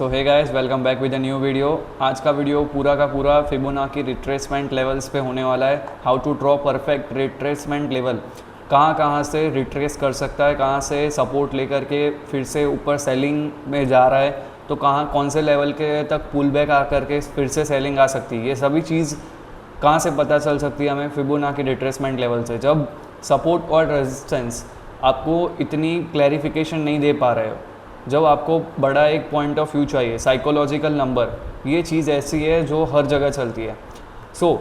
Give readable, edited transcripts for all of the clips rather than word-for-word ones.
तो hey guys, welcome back with a new video. आज का वीडियो पूरा का पूरा फिबोनाची रिट्रेसमेंट लेवल्स पे होने वाला है। How to draw perfect retracement level, कहाँ कहाँ से रिट्रेस कर सकता है, कहाँ से सपोर्ट लेकर के फिर से ऊपर सेलिंग में जा रहा है, तो कहाँ कौन से लेवल के तक पुल बैक आ करके फिर से सेलिंग आ सकती है। ये सभी चीज़ कहाँ से पता चल सकती है हमें फिबोनाची रिट्रेसमेंट लेवल से, जब सपोर्ट और रेजिस्टेंस आपको इतनी क्लैरिफिकेशन नहीं दे पा रहे हो, जब आपको बड़ा एक पॉइंट ऑफ व्यू चाहिए, साइकोलॉजिकल नंबर। ये चीज़ ऐसी है जो हर जगह चलती है। सो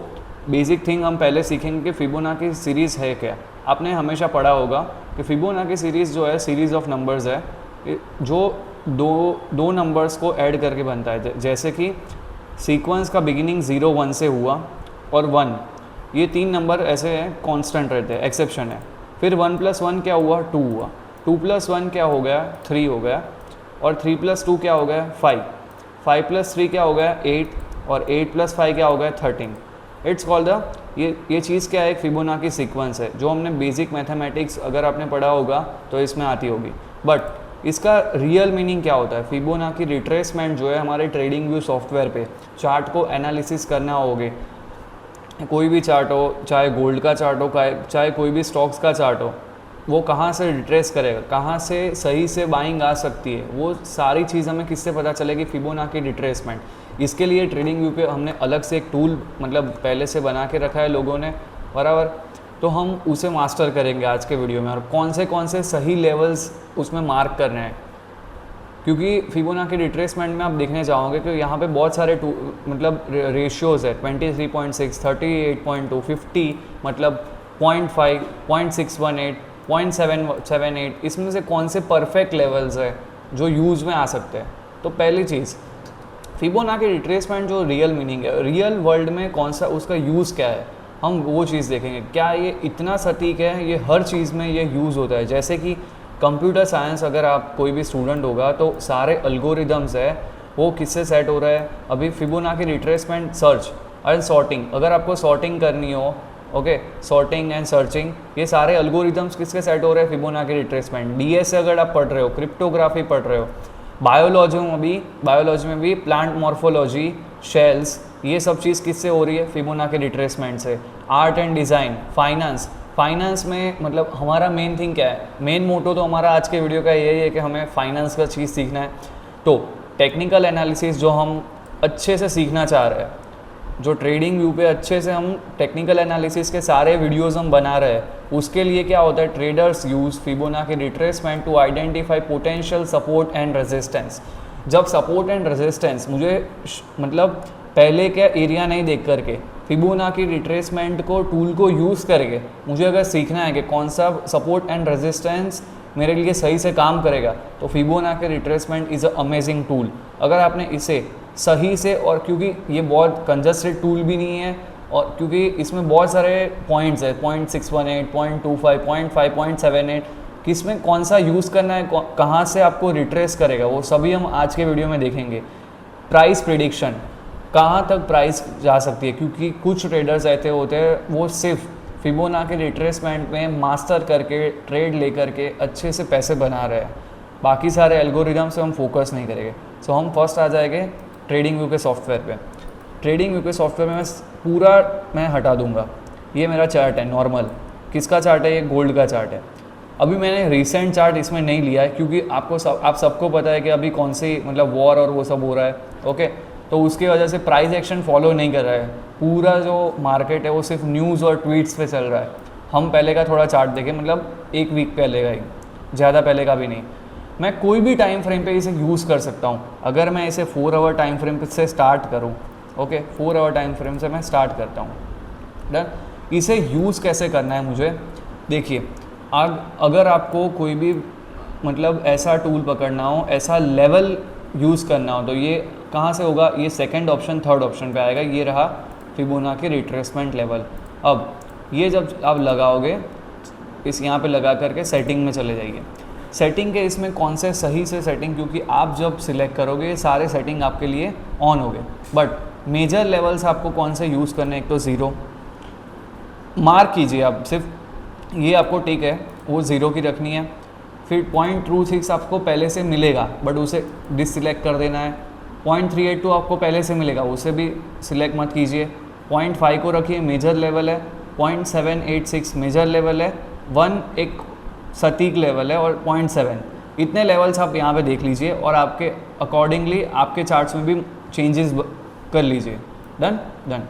बेसिक थिंग हम पहले सीखेंगे कि फिबोनाची सीरीज़ है क्या। आपने हमेशा पढ़ा होगा कि फिबोनाची सीरीज़ जो है सीरीज़ ऑफ नंबर्स है, जो दो नंबर्स को ऐड करके बनता है। जैसे कि सीक्वेंस का बिगिनिंग 0 1 से हुआ और 1, ये तीन नंबर ऐसे हैं कांस्टेंट रहते हैं, एक्सेप्शन है। फिर 1 + 1 क्या हुआ, 2 हुआ। 2 + 1 क्या हो गया, 3 हो गया। और 3 + 2 क्या हो गया, 5। 5 + 3 क्या हो गया, 8। और 8 + 5 क्या हो गया, 13। इट्स कॉल्ड द, ये चीज़ क्या है, एक फिबोनाची सीक्वेंस है, जो हमने बेसिक मैथमेटिक्स अगर आपने पढ़ा होगा तो इसमें आती होगी। बट इसका रियल मीनिंग क्या होता है, फिबोनाची रिट्रेसमेंट जो है हमारे ट्रेडिंग व्यू सॉफ्टवेयर पे चार्ट को एनालिसिस करना होगे, कोई भी चार्ट हो, चाहे गोल्ड का चार्ट हो, चाहे कोई भी स्टॉक्स का चार्ट हो, वो कहाँ से रिट्रेस करेगा, कहाँ से सही से बाइंग आ सकती है, वो सारी चीज़ हमें किससे पता चलेगी, फिबोनाची रिट्रेसमेंट। इसके लिए ट्रेडिंग व्यू पे हमने अलग से एक टूल मतलब पहले से बना के रखा है लोगों ने, बराबर। तो हम उसे मास्टर करेंगे आज के वीडियो में, और कौन से सही लेवल्स उसमें मार्क करने हैं। क्योंकि फिबोनाची रिट्रेसमेंट में आप देखने चाहोगे कि यहाँ पे बहुत सारे मतलब रेशियोज़ है, 23.6, 38.2, 50, मतलब 0.5, 0.618, 0.778, इसमें से कौन से परफेक्ट लेवल्स है जो यूज़ में आ सकते हैं। तो पहली चीज़, फिबोनाची रिट्रेसमेंट जो रियल मीनिंग है, रियल वर्ल्ड में कौन सा उसका यूज़ क्या है, हम वो चीज़ देखेंगे। क्या ये इतना सटीक है, ये हर चीज़ में ये यूज़ होता है। जैसे कि कंप्यूटर साइंस, अगर आप कोई भी स्टूडेंट होगा तो सारे अल्गोरिदम्स है वो किससे सेट हो रहा है। अभी Fibonacci retracement, search and sorting, अगर आपको सॉर्टिंग करनी हो, ओके, सॉर्टिंग एंड सर्चिंग, ये सारे अल्गोरिदम्स किसके सेट हो रहे हैं, फिबोनाची रिट्रेसमेंट। डीएस अगर आप पढ़ रहे हो, क्रिप्टोग्राफी पढ़ रहे हो, बायोलॉजी में भी प्लांट मॉर्फोलॉजी, शेल्स, ये सब चीज़ किससे हो रही है, फिबोनाची रिट्रेसमेंट से। आर्ट एंड डिज़ाइन, फाइनेंस में मतलब हमारा मेन थिंग क्या है, मेन मोटो तो हमारा आज के वीडियो का यही है कि हमें फाइनेंस का चीज़ सीखना है। तो टेक्निकल एनालिसिस जो हम अच्छे से सीखना चाह रहे हैं, जो ट्रेडिंग व्यू पे अच्छे से हम टेक्निकल एनालिसिस के सारे वीडियोस हम बना रहे हैं, उसके लिए क्या होता है, traders use Fibonacci retracement to identify potential support and resistance. जब सपोर्ट एंड रेजिस्टेंस मुझे मतलब पहले का एरिया नहीं देख करके, फिबोनाची रिट्रेसमेंट को टूल को यूज़ करके मुझे अगर सीखना है कि कौन सा सपोर्ट एंड रेजिस्टेंस मेरे लिए सही से काम करेगा, तो Fibonacci retracement is a amazing tool. अगर आपने इसे सही से, और क्योंकि ये बहुत कंजस्टेड टूल भी नहीं है, और क्योंकि इसमें बहुत सारे पॉइंट्स है, 0.618, 0.25, 0.5, 0.78, किसमें कौन सा यूज़ करना है, कहाँ से आपको रिट्रेस करेगा, वो सभी हम आज के वीडियो में देखेंगे। प्राइस प्रिडिक्शन, कहाँ तक प्राइस जा सकती है, क्योंकि कुछ ट्रेडर्स ऐसे होते हैं वो सिर्फ फिबोनाची रिट्रेसमेंट में मास्टर करके, ट्रेड लेकर के अच्छे से पैसे बना रहे हैं, बाकी सारे एल्गोरिदम से हम फोकस नहीं करेंगे। सो हम फर्स्ट आ जाएंगे ट्रेडिंग व्यू के सॉफ्टवेयर पे। ट्रेडिंग व्यू के सॉफ्टवेयर में मैं हटा दूंगा। ये मेरा चार्ट है नॉर्मल, किसका चार्ट है, ये गोल्ड का चार्ट है। अभी मैंने रीसेंट चार्ट इसमें नहीं लिया है, क्योंकि आप सबको पता है कि अभी कौन सी मतलब वॉर और वो सब हो रहा है, ओके। तो उसकी वजह से प्राइस एक्शन फॉलो नहीं कर रहा है, पूरा जो मार्केट है वो सिर्फ न्यूज़ और ट्वीट्स पे चल रहा है। हम पहले का थोड़ा चार्ट देखें, मतलब एक वीक पहले का ही, ज़्यादा पहले का भी नहीं। मैं कोई भी टाइम फ्रेम पे इसे यूज़ कर सकता हूँ। अगर मैं इसे 4 आवर टाइम फ्रेम से स्टार्ट करूँ, ओके, 4 आवर टाइम फ्रेम से मैं स्टार्ट करता हूँ, डन। इसे यूज़ कैसे करना है मुझे, देखिए, अगर आपको कोई भी मतलब ऐसा टूल पकड़ना हो, ऐसा लेवल यूज़ करना हो, तो ये कहाँ से होगा, ये सेकंड ऑप्शन, थर्ड ऑप्शन पे आएगा। ये रहा फिबोनाची रिट्रेसमेंट लेवल। अब ये जब आप लगाओगे, इस यहाँ पे लगा करके सेटिंग में चले जाइए। सेटिंग के इसमें कौन से सही से सेटिंग, क्योंकि आप जब सिलेक्ट करोगे सारे सेटिंग आपके लिए ऑन हो गए, बट मेजर लेवल्स आपको कौन से यूज़ करने, एक तो 0 मार्क कीजिए आप, सिर्फ ये आपको टिक है, वो 0 की रखनी है। फिर 0.26 आपको पहले से मिलेगा, बट उसे डिससिलेक्ट कर देना है। 0.382 आपको पहले से मिलेगा, उसे भी सिलेक्ट मत कीजिए। 0.5 को रखिए, मेजर लेवल है। 0.786 मेजर लेवल है। 1 एक सटीक लेवल है और 0.7, इतने लेवल्स आप यहाँ पे देख लीजिए और आपके अकॉर्डिंगली आपके चार्ट्स में भी चेंजेस कर लीजिए। Done done.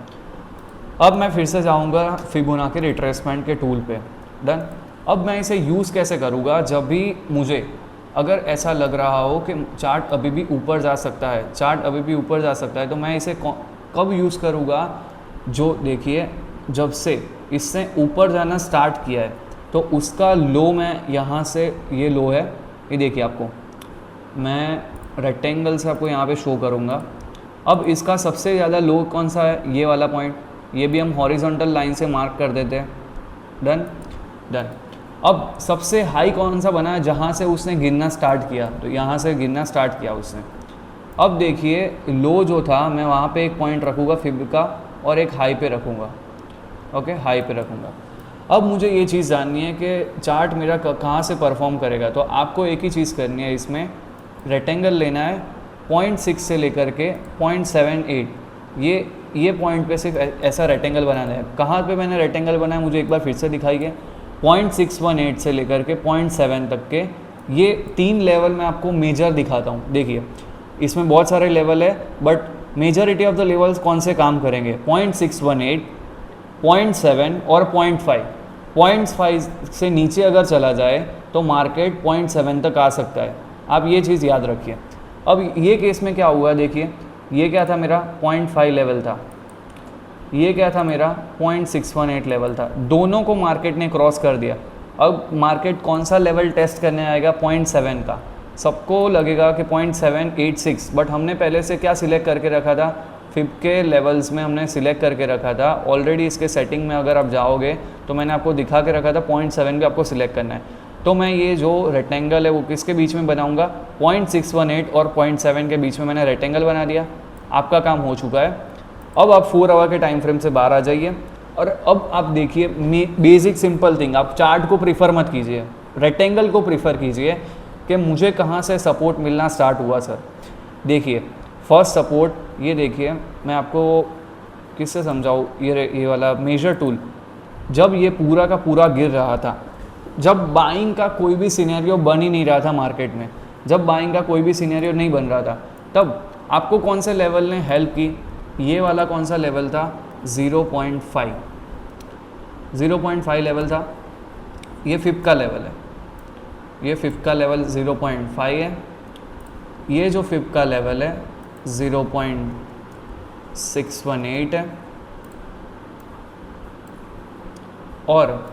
अब मैं फिर से जाऊँगा फिबोनाची रिट्रेसमेंट के टूल पे। डन। अब मैं इसे यूज़ कैसे करूँगा, जब भी मुझे अगर ऐसा लग रहा हो कि चार्ट अभी भी ऊपर जा सकता है, चार्ट अभी भी ऊपर जा सकता है, तो मैं इसे कब यूज़ करूँगा, जो देखिए जब से इससे ऊपर जाना स्टार्ट किया है तो उसका लो मैं यहाँ से, ये लो है, ये देखिए आपको मैं रेक्टेंगल से आपको यहाँ पे शो करूँगा। अब इसका सबसे ज़्यादा लो कौन सा है, ये वाला पॉइंट, ये भी हम हॉरिजॉन्टल लाइन से मार्क कर देते हैं। Done done. अब सबसे हाई कौन सा बना है, जहाँ से उसने गिरना स्टार्ट किया, तो यहाँ से गिरना स्टार्ट किया उसने। अब देखिए लो जो था, मैं वहाँ पे एक पॉइंट रखूँगा फिब का और एक हाई पे रखूँगा। ओके, हाई पे रखूँगा। अब मुझे ये चीज़ जाननी है कि चार्ट मेरा कहाँ से परफॉर्म करेगा, तो आपको एक ही चीज़ करनी है, इसमें रेक्टेंगल लेना है 0.6 से लेकर के 0.78, ये पॉइंट पे सिर्फ ऐसा रेक्टेंगल बनाना है। कहाँ पे मैंने रेक्टेंगल बनाया मुझे एक बार फिर से दिखाइए। 0.618 से लेकर के 0.7 तक के ये 3 लेवल मैं आपको मेजर दिखाता हूँ। देखिए इसमें बहुत सारे लेवल है, but majority of the levels कौन से काम करेंगे, 0.618, 0.7 और 0.5। 0.5 से नीचे अगर चला जाए तो मार्केट 0.7 तक आ सकता है, आप ये चीज़ याद रखिए। अब ये केस में क्या हुआ, देखिए ये क्या था मेरा 0.5 लेवल था, ये क्या था मेरा 0.618 लेवल था, दोनों को मार्केट ने क्रॉस कर दिया। अब मार्केट कौन सा लेवल टेस्ट करने आएगा, 0.7 का। सबको लगेगा कि 0.786, बट हमने पहले से क्या सिलेक्ट करके रखा था, फिब के लेवल्स में हमने सिलेक्ट करके रखा था ऑलरेडी। इसके सेटिंग में अगर आप जाओगे तो मैंने आपको दिखा के रखा था 0.7 पे आपको सिलेक्ट करना है। तो मैं ये जो रेक्टेंगल है वो किसके बीच में बनाऊंगा, 0.618 और 0.7 के बीच में मैंने रेक्टेंगल बना दिया। आपका काम हो चुका है। अब आप 4 आवर के टाइम फ्रेम से बाहर आ जाइए और अब आप देखिए बेसिक सिंपल थिंग, आप चार्ट को प्रीफर मत कीजिए, रेक्टेंगल को प्रीफर कीजिए कि मुझे कहाँ से सपोर्ट मिलना स्टार्ट हुआ। सर देखिए फर्स्ट सपोर्ट, ये देखिए मैं आपको किससे समझाऊँ, ये वाला मेजर टूल, जब ये पूरा का पूरा गिर रहा था, जब बाइंग का कोई भी सिनेरियो बन ही नहीं रहा था मार्केट में, जब बाइंग का कोई भी सिनेरियो नहीं बन रहा था, तब आपको कौन से लेवल ने हेल्प की, ये वाला कौन सा लेवल था, 0.5 लेवल था। ये फिब का लेवल है, ये फिब का लेवल 0.5 है। ये जो फिब का लेवल है 0.618 है और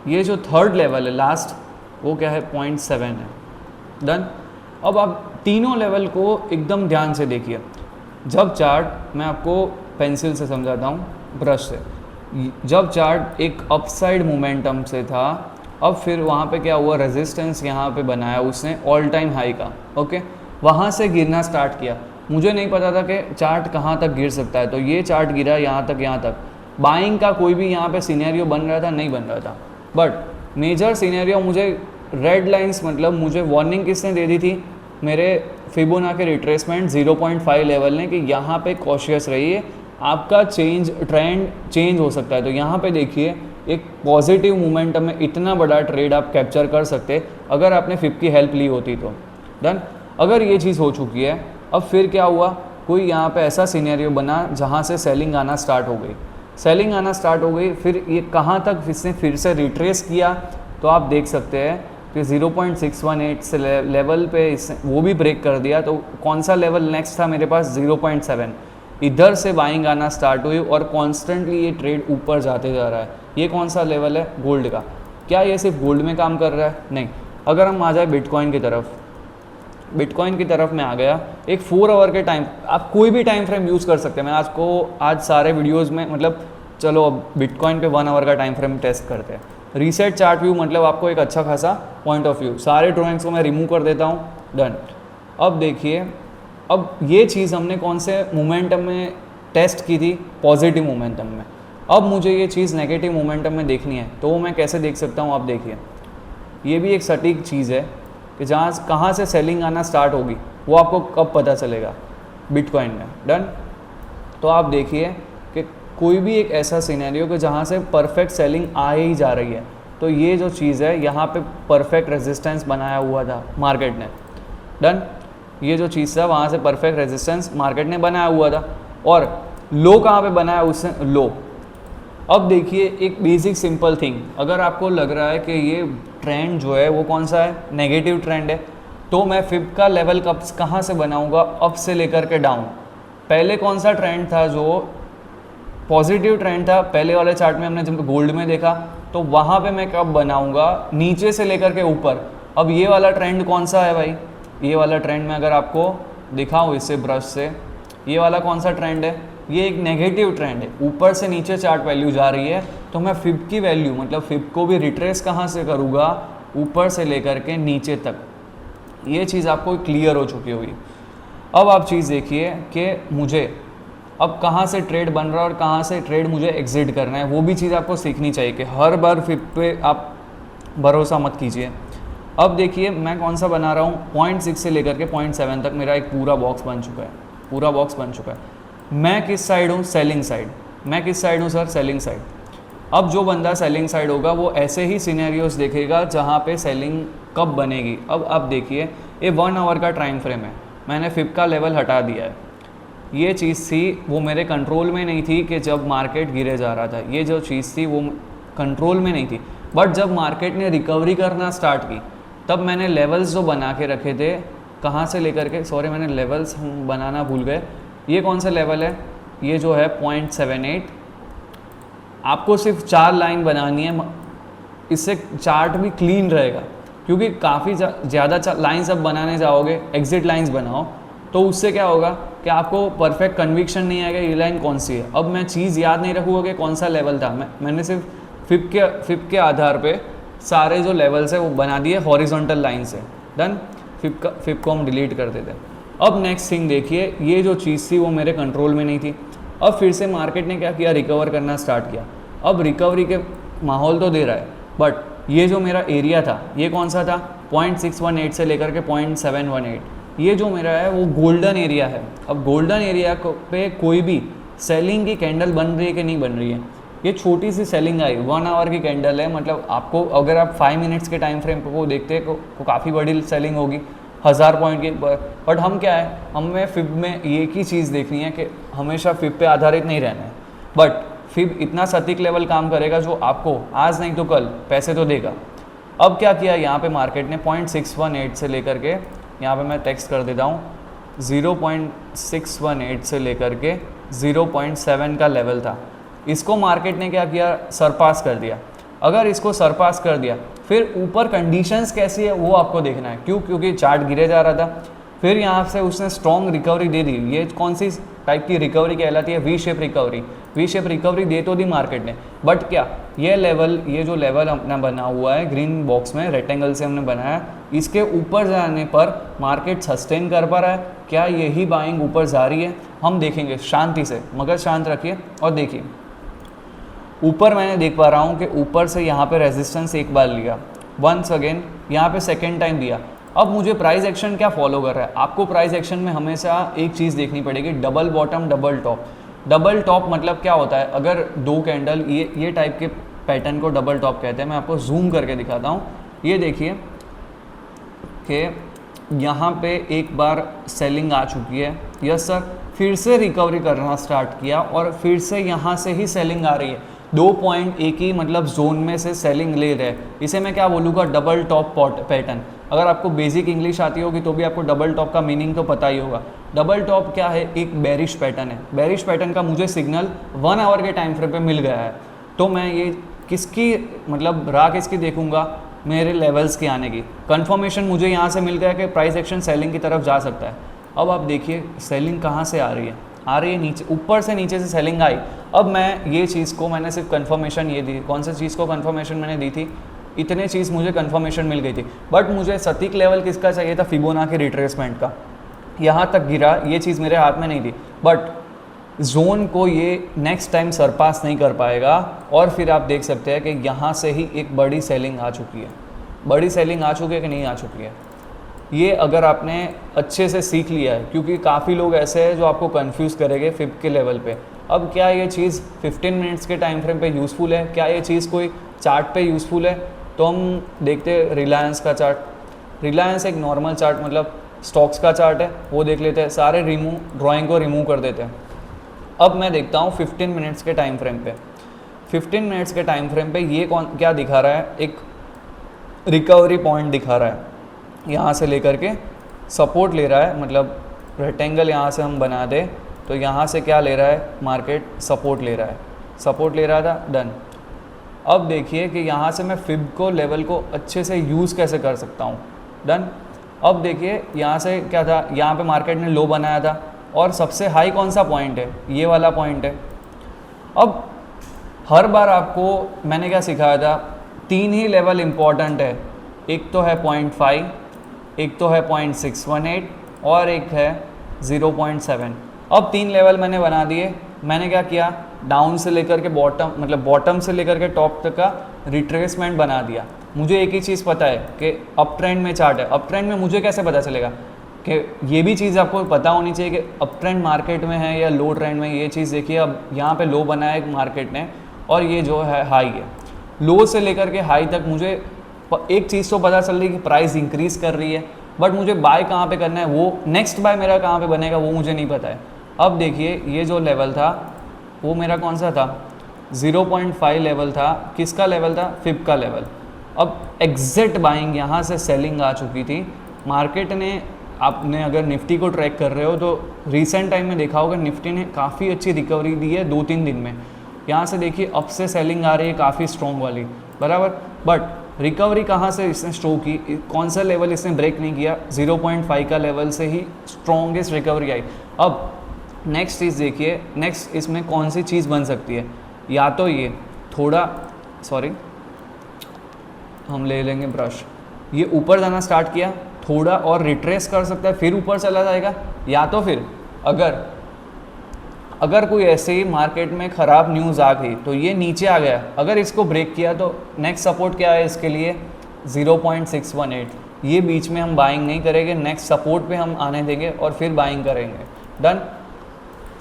ये जो थर्ड लेवल है लास्ट, वो क्या है, 0.7 है। डन। अब आप तीनों लेवल को एकदम ध्यान से देखिए। जब चार्ट, मैं आपको पेंसिल से समझाता हूँ, ब्रश से, जब चार्ट एक अपसाइड मोमेंटम से था, अब फिर वहाँ पे क्या हुआ, रेजिस्टेंस यहाँ पे बनाया उसने ऑल टाइम हाई का। ओके, वहाँ से गिरना स्टार्ट किया। मुझे नहीं पता था कि चार्ट कहाँ तक गिर सकता है, तो ये चार्ट गिरा यहाँ तक। बाइंग का कोई भी यहाँ पे सिनेरियो बन रहा था, नहीं बन रहा था, बट मेजर सिनेरियो मुझे रेड लाइंस, मतलब मुझे वार्निंग किसने दे दी थी, मेरे फिबोनाची रिट्रेसमेंट 0.5 लेवल ने, कि यहाँ पे कॉशियस रहिए, आपका ट्रेंड चेंज हो सकता है। तो यहाँ पे देखिए एक पॉजिटिव मोमेंटम में इतना बड़ा ट्रेड आप कैप्चर कर सकते अगर आपने फिब की हेल्प ली होती तो। डन। अगर ये चीज़ हो चुकी है, अब फिर क्या हुआ, कोई यहाँ पे ऐसा सिनेरियो बना जहाँ से सेलिंग आना स्टार्ट हो गई, फिर ये कहाँ तक इसने फिर से रिट्रेस किया, तो आप देख सकते हैं कि 0.618 से लेवल पे इसने वो भी ब्रेक कर दिया। तो कौन सा लेवल नेक्स्ट था मेरे पास, 0.7, इधर से बाइंग आना स्टार्ट हुई और कॉन्स्टेंटली ये ट्रेड ऊपर जाते जा रहा है। ये कौन सा लेवल है, गोल्ड का। क्या ये सिर्फ गोल्ड में काम कर रहा है, नहीं। अगर हम आ जाए बिटकॉइन की तरफ में आ गया, एक 4 आवर के टाइम, आप कोई भी टाइम फ्रेम यूज़ कर सकते हैं। मैं आज सारे वीडियोस में, मतलब चलो अब बिटकॉइन पे 1 आवर का टाइम फ्रेम टेस्ट करते हैं। रीसेट चार्ट व्यू, मतलब आपको एक अच्छा खासा पॉइंट ऑफ व्यू, सारे ड्राइंग्स को मैं रिमूव कर देता हूँ। डन। अब देखिए, अब ये चीज़ हमने कौन से मोमेंटम में टेस्ट की थी, पॉजिटिव मोमेंटम में। अब मुझे ये चीज़ नेगेटिव मोमेंटम में देखनी है, तो वो मैं कैसे देख सकता हूँ, आप देखिए ये भी एक सटीक चीज़ है कि कहाँ से सेलिंग आना स्टार्ट होगी वो आपको कब पता चलेगा। बिटकॉइन में। डन। तो आप देखिए कि कोई भी एक ऐसा सिनेरियो कि जहाँ से परफेक्ट सेलिंग आ ही जा रही है, तो ये जो चीज़ है यहाँ पे परफेक्ट रेजिस्टेंस बनाया हुआ था मार्केट ने। डन। ये जो चीज़ था वहाँ से परफेक्ट रेजिस्टेंस मार्केट ने बनाया हुआ था, और लो कहाँ पे बनाया उससे लो। अब देखिए एक बेसिक सिंपल थिंग, अगर आपको लग रहा है कि ये ट्रेंड जो है वो कौन सा है, नेगेटिव ट्रेंड है, तो मैं फिब का लेवल कहाँ से बनाऊंगा, अप से लेकर के डाउन। पहले कौन सा ट्रेंड था जो पॉजिटिव ट्रेंड था, पहले वाले चार्ट में हमने जब गोल्ड में देखा, तो वहाँ पे मैं कब बनाऊंगा, नीचे से लेकर के ऊपर। अब ये वाला ट्रेंड कौन सा है भाई, ये वाला ट्रेंड में अगर आपको दिखाऊँ इससे ब्रश से, ये वाला कौन सा ट्रेंड है, ये एक नेगेटिव ट्रेंड है, ऊपर से नीचे चार्ट वैल्यू जा रही है। तो मैं फिब की वैल्यू मतलब फिब को भी रिट्रेस कहाँ से करूँगा, ऊपर से लेकर के नीचे तक। ये चीज़ आपको क्लियर हो चुकी होगी। अब आप चीज़ देखिए कि मुझे अब कहाँ से ट्रेड बन रहा है और कहाँ से ट्रेड मुझे एग्जिट करना है, वो भी चीज़ आपको सीखनी चाहिए कि हर बार फिब पे आप भरोसा मत कीजिए। अब देखिए मैं कौन सा बना रहा हूँ, 0.6 से लेकर के 0.7 तक मेरा एक पूरा बॉक्स बन चुका है, पूरा बॉक्स बन चुका है। मैं किस साइड हूँ, सेलिंग साइड। मैं किस साइड हूँ सर, सेलिंग साइड। अब जो बंदा सेलिंग साइड होगा वो ऐसे ही सिनेरियोस देखेगा जहाँ पे सेलिंग कब बनेगी। अब आप देखिए ये 1 आवर का टाइम फ्रेम है, मैंने फिब का लेवल हटा दिया है। ये चीज़ थी वो मेरे कंट्रोल में नहीं थी कि जब मार्केट गिरे जा रहा था, ये जो चीज़ थी वो कंट्रोल में नहीं थी। बट जब मार्केट ने रिकवरी करना स्टार्ट की तब मैंने लेवल्स जो बना के रखे थे, कहाँ से लेकर के, सॉरी मैंने लेवल्स हम बनाना भूल गए। ये कौन सा लेवल है, ये जो है 0.78। आपको सिर्फ 4 लाइन बनानी है, इससे चार्ट भी क्लीन रहेगा, क्योंकि काफ़ी ज़्यादा लाइंस अब बनाने जाओगे, एग्जिट लाइंस बनाओ, तो उससे क्या होगा कि आपको परफेक्ट कन्विक्शन नहीं आएगा ये लाइन कौन सी है। अब मैं चीज़ याद नहीं रखूँगा कि कौन सा लेवल था, मैंने सिर्फ फिब के आधार पे सारे जो लेवल्स है वो बना दिए हॉरिजॉन्टल लाइन से। डन। फिब को हम डिलीट कर देते। अब नेक्स्ट थिंग देखिए, ये जो चीज़ थी वो मेरे कंट्रोल में नहीं थी। अब फिर से मार्केट ने क्या किया, रिकवर करना स्टार्ट किया। अब रिकवरी के माहौल तो दे रहा है, बट ये जो मेरा एरिया था ये कौन सा था, 0.618 से लेकर के 0.718, ये जो मेरा है वो गोल्डन एरिया है। अब गोल्डन एरिया पे कोई भी सेलिंग की कैंडल बन रही है कि नहीं बन रही है, ये छोटी सी सेलिंग आई, 1 आवर की कैंडल है, मतलब आपको अगर आप 5 मिनट्स के टाइम फ्रेम को देखते हैं तो काफ़ी बड़ी सेलिंग होगी 1000 पॉइंट की। बट हम क्या है, हमें फिब में एक ही चीज़ देखनी है कि हमेशा फिब पे आधारित नहीं रहना है। बट फिब इतना सटीक लेवल काम करेगा जो आपको आज नहीं तो कल पैसे तो देगा। अब क्या किया यहाँ पे मार्केट ने 0.618 से लेकर के, यहाँ पे मैं टेक्स्ट कर देता हूँ, 0.618 से लेकर के 0.7 का लेवल था, इसको मार्केट ने क्या किया, सरपास कर दिया। अगर इसको सरपास कर दिया फिर ऊपर कंडीशंस कैसी है वो आपको देखना है। क्यों, क्योंकि चार्ट गिरे जा रहा था, फिर यहाँ से उसने स्ट्रॉन्ग रिकवरी दे दी। ये कौन सी टाइप की रिकवरी कहलाती है, V shape recovery. V shape recovery दे तो दी मार्केट ने, बट क्या ये लेवल, ये जो लेवल अपना बना हुआ है ग्रीन बॉक्स में रेक्टेंगल से हमने बनाया, इसके ऊपर जाने पर मार्केट सस्टेन कर पा रहा है क्या, यही बाइंग ऊपर जा रही है, हम देखेंगे शांति से, मगर शांत रखिए और देखिए। ऊपर मैंने देख पा रहा हूँ कि ऊपर से यहाँ पे रेजिस्टेंस एक बार लिया, वंस अगेन यहाँ पे सेकेंड टाइम दिया। अब मुझे प्राइस एक्शन क्या फॉलो कर रहा है, आपको प्राइस एक्शन में हमेशा एक चीज़ देखनी पड़ेगी, double bottom double top. Double top मतलब क्या होता है, अगर दो कैंडल ये टाइप के पैटर्न को डबल टॉप कहते हैं। मैं आपको जूम करके दिखाता हूँ, ये देखिए कि यहाँ पे एक बार सेलिंग आ चुकी है, यस सर, फिर से रिकवरी करना स्टार्ट किया और फिर से यहाँ से ही सेलिंग आ रही है। 2 पॉइंट एक ही मतलब जोन में से सेलिंग ले रहे हैं, इसे मैं क्या बोलूँगा, डबल टॉप पैटर्न। अगर आपको बेसिक इंग्लिश आती होगी तो भी आपको डबल टॉप का मीनिंग तो पता ही होगा। डबल टॉप क्या है, एक बेरिश पैटर्न है। बेरिश पैटर्न का मुझे सिग्नल 1 आवर के टाइम फ्रेम पे मिल गया है, तो मैं ये किसकी मतलब राह किसकी देखूंगा, मेरे लेवल्स के आने की। कंफर्मेशन मुझे यहाँ से मिल गया कि प्राइस एक्शन सेलिंग की तरफ जा सकता है। अब आप देखिए सेलिंग कहाँ से आ रही है नीचे, ऊपर से नीचे से सेलिंग आई। अब मैं ये चीज़ को मैंने सिर्फ कंफर्मेशन ये दी, कौन सी चीज़ को कंफर्मेशन मैंने दी थी, इतने चीज़ मुझे कंफर्मेशन मिल गई थी। बट मुझे सटीक लेवल किसका चाहिए था, फिबोनाची रिट्रेसमेंट का। यहाँ तक गिरा, ये चीज़ मेरे हाथ में नहीं थी, बट जोन को ये नेक्स्ट टाइम सरपास नहीं कर पाएगा। और फिर आप देख सकते हैं कि यहाँ से ही एक बड़ी सेलिंग आ चुकी है। बड़ी सेलिंग आ चुकी है कि नहीं आ चुकी है, ये अगर आपने अच्छे से सीख लिया है, क्योंकि काफ़ी लोग ऐसे हैं जो आपको कंफ्यूज करेंगे फिब के लेवल पे। अब क्या ये चीज़ 15 मिनट्स के टाइम फ्रेम पे यूज़फुल है, क्या ये चीज़ कोई चार्ट पे यूज़फुल है? तो हम देखते हैं रिलायंस का चार्ट। रिलायंस एक नॉर्मल चार्ट, मतलब स्टॉक्स का चार्ट है, वो देख लेते हैं, सारे ड्राइंग को रिमूव कर देते हैं। अब मैं देखता हूँ 15 मिनट्स के टाइम फ्रेम पे। 15 मिनट्स के टाइम फ्रेम पे ये क्या दिखा रहा है, एक रिकवरी पॉइंट दिखा रहा है, यहाँ से लेकर के सपोर्ट ले रहा है, मतलब रेक्टेंगल यहाँ से हम बना दें तो यहाँ से क्या ले रहा है मार्केट, सपोर्ट ले रहा है, सपोर्ट ले रहा था, डन। अब देखिए कि यहाँ से मैं फिब को लेवल को अच्छे से यूज़ कैसे कर सकता हूँ, डन। अब देखिए यहाँ से क्या था, यहाँ पे मार्केट ने लो बनाया था और सबसे हाई कौन सा पॉइंट है, ये वाला पॉइंट है। अब हर बार आपको मैंने क्या सिखाया था, 3 ही लेवल इम्पॉर्टेंट है, एक तो है 0.5, एक तो है 0.618 और एक है 0.7। अब 3 लेवल मैंने बना दिए। मैंने क्या किया, डाउन से लेकर के बॉटम, मतलब बॉटम से लेकर के टॉप तक का रिट्रेसमेंट बना दिया। मुझे एक ही चीज़ पता है कि अप ट्रेंड में चार्ट है, अप ट्रेंड में मुझे कैसे पता चलेगा, कि ये भी चीज़ आपको पता होनी चाहिए कि अप ट्रेंड मार्केट में है या लो ट्रेंड में। ये चीज़ देखिए, अब यहाँ पे लो बनाया है मार्केट ने और ये जो है हाई है, लो से लेकर के हाई तक मुझे एक चीज़ तो पता चल रही है कि प्राइस इंक्रीज़ कर रही है, बट मुझे बाय कहाँ पे करना है, वो नेक्स्ट बाय मेरा कहाँ पे बनेगा वो मुझे नहीं पता है। अब देखिए ये जो लेवल था वो मेरा कौन सा था, 0.5 लेवल था, किसका लेवल था, फिब का लेवल। अब एग्जैक्ट बाइंग यहाँ से सेलिंग आ चुकी थी मार्केट ने। आपने अगर निफ्टी को ट्रैक कर रहे हो तो रिसेंट टाइम में देखा होगा निफ्टी ने काफ़ी अच्छी रिकवरी दी है 2-3 दिन में। यहाँ से देखिए अप से सेलिंग आ रही है काफ़ी स्ट्रॉन्ग वाली, बराबर। बट रिकवरी कहाँ से इसने शो की, कौन सा लेवल इसने ब्रेक नहीं किया, 0.5 का लेवल से ही स्ट्रॉन्गेस्ट रिकवरी आई। अब नेक्स्ट चीज़ देखिए, नेक्स्ट इसमें कौन सी चीज़ बन सकती है, या तो ये थोड़ा, सॉरी हम ले लेंगे ब्रश, ये ऊपर जाना स्टार्ट किया, थोड़ा और रिट्रेस कर सकता है, फिर ऊपर चला जाएगा, या तो फिर अगर कोई ऐसे ही मार्केट में ख़राब न्यूज़ आ गई तो ये नीचे आ गया, अगर इसको ब्रेक किया तो नेक्स्ट सपोर्ट क्या है इसके लिए, 0.618। ये बीच में हम बाइंग नहीं करेंगे, नेक्स्ट सपोर्ट पे हम आने देंगे और फिर बाइंग करेंगे, डन।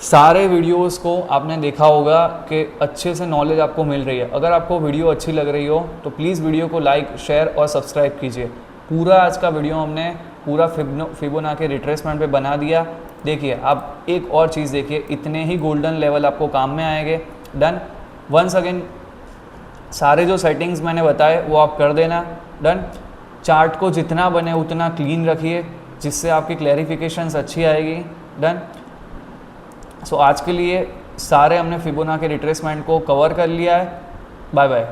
सारे वीडियोस को आपने देखा होगा कि अच्छे से नॉलेज आपको मिल रही है। अगर आपको वीडियो अच्छी लग रही हो तो प्लीज़ वीडियो को लाइक, शेयर और सब्सक्राइब कीजिए। पूरा आज का वीडियो हमने पूरा फिबोनाची रिट्रेसमेंट पे बना दिया। देखिए आप एक और चीज़ देखिए, इतने ही गोल्डन लेवल आपको काम में आएंगे, डन। वंस अगेन सारे जो सेटिंग्स मैंने बताए वो आप कर देना, डन। चार्ट को जितना बने उतना क्लीन रखिए जिससे आपकी क्लैरिफिकेशंस अच्छी आएगी, डन। सो आज के लिए सारे हमने फिबोनाची रिट्रेसमेंट को कवर कर लिया है। Bye bye.